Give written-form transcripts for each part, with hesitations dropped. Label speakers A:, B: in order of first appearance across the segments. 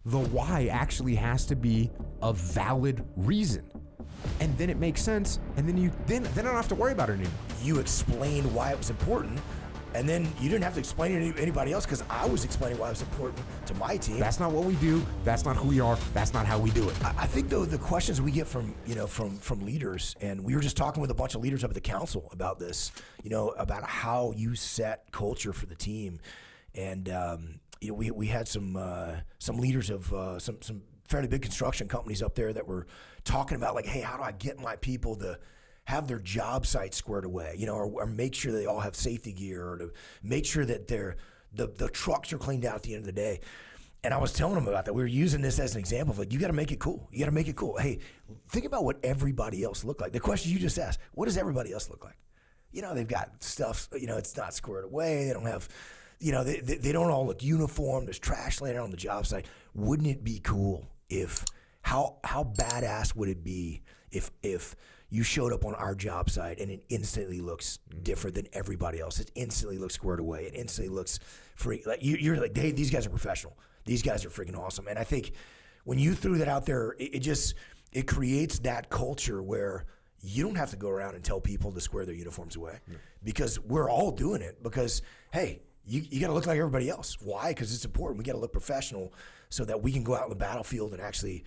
A: the why actually has to be a valid reason. And then it makes sense, and then I don't have to worry about it anymore.
B: You explained why it was important, and then you didn't have to explain it to anybody else because I was explaining why it was important to my team.
A: That's not what we do. That's not who we are. That's not how we do it.
B: I think though the questions we get from leaders, and we were just talking with a bunch of leaders up at the council about this, about how you set culture for the team, and we had some leaders of some fairly big construction companies up there that were talking about like, hey, how do I get my people to have their job site squared away, or make sure they all have safety gear, or to make sure that the trucks are cleaned out at the end of the day. And I was telling them about that. We were using this as an example of like, you got to make it cool. You got to make it cool. Hey, think about what everybody else look like. The question you just asked, what does everybody else look like? They've got stuff, it's not squared away. They don't have, they don't all look uniform. There's trash laying out on the job site. Wouldn't it be cool if, how badass would it be if you showed up on our job site and it instantly looks different than everybody else? It instantly looks squared away. It instantly looks free. Like you're like, hey, these guys are professional. These guys are freaking awesome. And I think when you threw that out there, it creates that culture where you don't have to go around and tell people to square their uniforms away, because we're all doing it because, hey, you got to look like everybody else. Why? Because it's important. We got to look professional so that we can go out on the battlefield and actually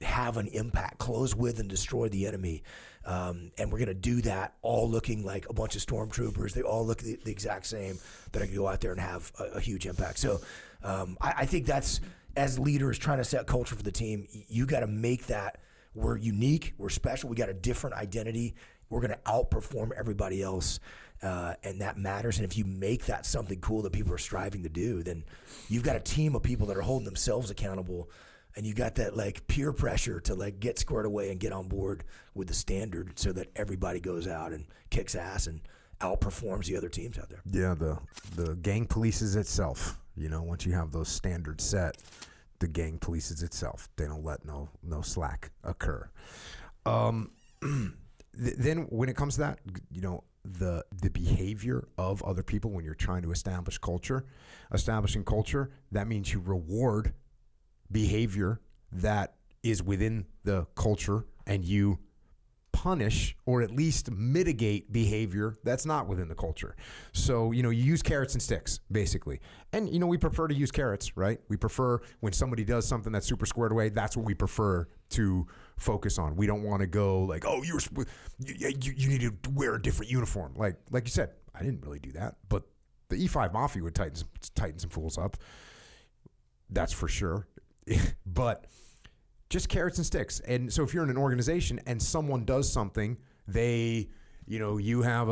B: have an impact, close with and destroy the enemy. And we're going to do that all looking like a bunch of stormtroopers. They all look the exact same, but I can go out there and have a huge impact. So I think that's, as leaders trying to set culture for the team, you got to make that, we're unique, we're special, we got a different identity, we're going to outperform everybody else, and that matters. And if you make that something cool that people are striving to do, then you've got a team of people that are holding themselves accountable, and you got that like peer pressure to like get squared away and get on board with the standard so that everybody goes out and kicks ass and outperforms the other teams out there.
A: Yeah, the gang polices itself. Once you have those standards set, the gang polices itself. They don't let no slack occur. Then when it comes to that, the behavior of other people when you're trying to establishing culture, that means you reward behavior that is within the culture, and you punish or at least mitigate behavior that's not within the culture. So, you use carrots and sticks, basically. And, we prefer to use carrots, right? We prefer when somebody does something that's super squared away, that's what we prefer to focus on. We don't want to go like, oh, you need to wear a different uniform. Like you said, I didn't really do that, but the E5 Mafia would tighten some fools up. That's for sure. But just carrots and sticks. And so if you're in an organization and someone does something, they, you have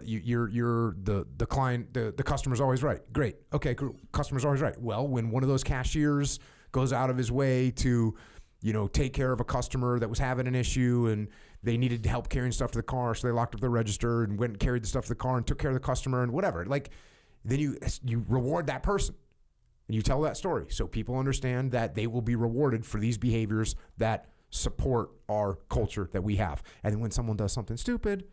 A: you're the client, the customer's always right. Great. Okay, cool. Customer's always right. Well, when one of those cashiers goes out of his way to, take care of a customer that was having an issue and they needed help carrying stuff to the car, so they locked up the register and went and carried the stuff to the car and took care of the customer and whatever. Like, then you reward that person. And you tell that story so people understand that they will be rewarded for these behaviors that support our culture that we have. And then when someone does something stupid,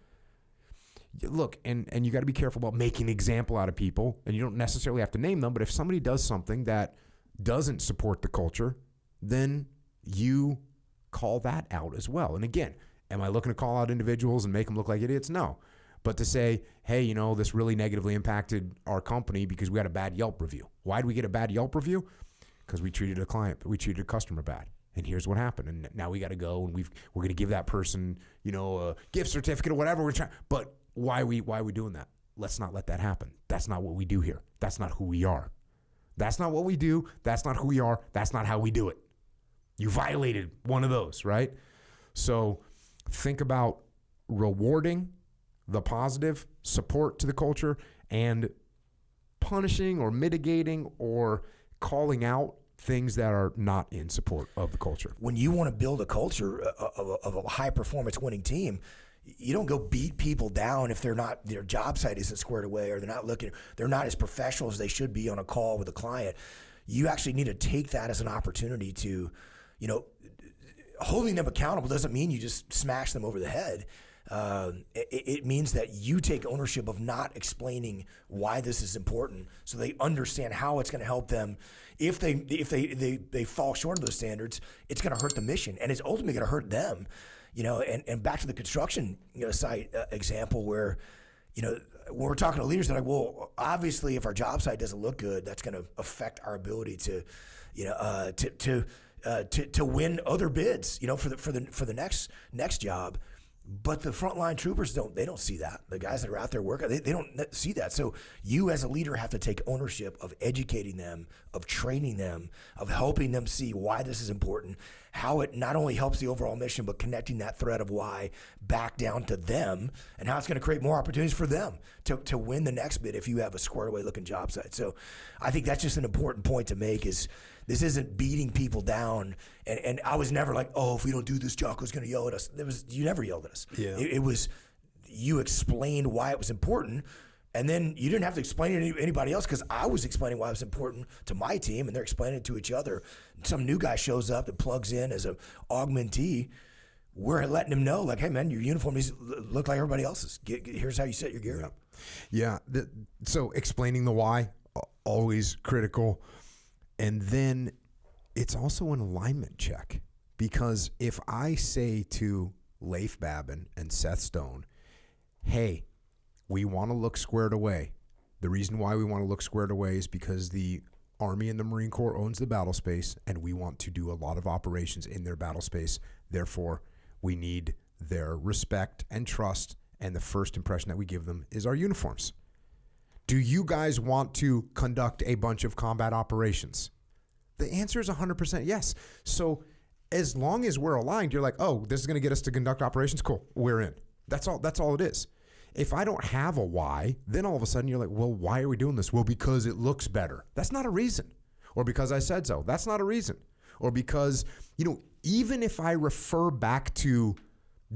A: look, and you got to be careful about making an example out of people. And you don't necessarily have to name them, but if somebody does something that doesn't support the culture, then you call that out as well. And again, am I looking to call out individuals and make them look like idiots? No. But to say, hey, this really negatively impacted our company because we had a bad Yelp review. Why did we get a bad Yelp review? Because we treated a customer bad. And here's what happened. And now we got to go and we're going to give that person, a gift certificate or whatever we're trying. But why are we doing that? Let's not let that happen. That's not what we do here. That's not who we are. That's not what we do. That's not who we are. That's not how we do it. You violated one of those, right? So think about rewarding the positive support to the culture and punishing or mitigating or calling out things that are not in support of the culture.
B: When you want to build a culture of a high performance winning team, you don't go beat people down if their job site isn't squared away or they're not as professional as they should be on a call with a client. You actually need to take that as an opportunity to, holding them accountable doesn't mean you just smash them over the head. it means that you take ownership of not explaining why this is important, so they understand how it's going to help them. If they fall short of those standards, it's going to hurt the mission, and it's ultimately going to hurt them. And back to the construction site example where, when we're talking to leaders, they're like, well, obviously, if our job site doesn't look good, that's going to affect our ability to win other bids, for the next job. But the frontline troopers don't see that. The guys that are out there working, they don't see that. So you as a leader have to take ownership of educating them, of training them, of helping them see why this is important, how it not only helps the overall mission, but connecting that thread of why back down to them, and how it's going to create more opportunities for them to win the next bid if you have a squared away looking job site. So I think that's just an important point to make, is this isn't beating people down. And I was never like, oh, if we don't do this, Jocko's going to yell at us. You never yelled at us.
A: Yeah.
B: It was, you explained why it was important, and then you didn't have to explain it to anybody else, because I was explaining why it was important to my team, and they're explaining it to each other. Some new guy shows up that plugs in as an augmentee. We're letting him know, like, hey, man, your uniform needs to look like everybody else's. Here's how you set your gear up.
A: Yeah. So explaining the why, always critical. And then it's also an alignment check, because if I say to Leif Babin and Seth Stone, hey, we want to look squared away. The reason why we want to look squared away is because the Army and the Marine Corps owns the battle space, and we want to do a lot of operations in their battle space. Therefore, we need their respect and trust, and the first impression that we give them is our uniforms. Do you guys want to conduct a bunch of combat operations? The answer is 100% yes. So as long as we're aligned, you're like, oh, this is going to get us to conduct operations? Cool, we're in. That's all it is. If I don't have a why, then all of a sudden you're like, well, why are we doing this? Well, because it looks better. That's not a reason. Or because I said so. That's not a reason. Or because, even if I refer back to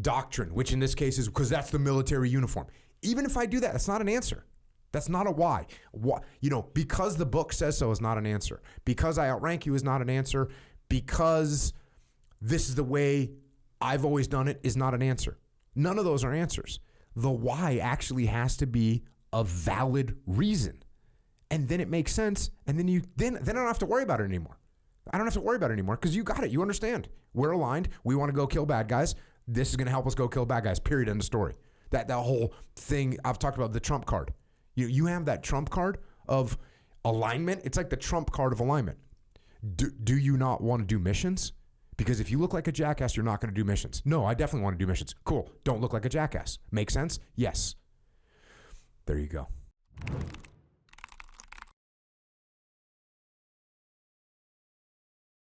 A: doctrine, which in this case is because that's the military uniform. Even if I do that, that's not an answer. That's not a why. Because the book says so is not an answer. Because I outrank you is not an answer. Because this is the way I've always done it is not an answer. None of those are answers. The why actually has to be a valid reason. And then it makes sense. And then I don't have to worry about it anymore. I don't have to worry about it anymore because you got it. You understand. We're aligned. We want to go kill bad guys. This is going to help us go kill bad guys. Period. End of story. That whole thing I've talked about, the trump card. You have that trump card of alignment. It's like the trump card of alignment. Do you not want to do missions? Because if you look like a jackass, you're not going to do missions. No, I definitely want to do missions. Cool. Don't look like a jackass. Make sense? Yes. There you go.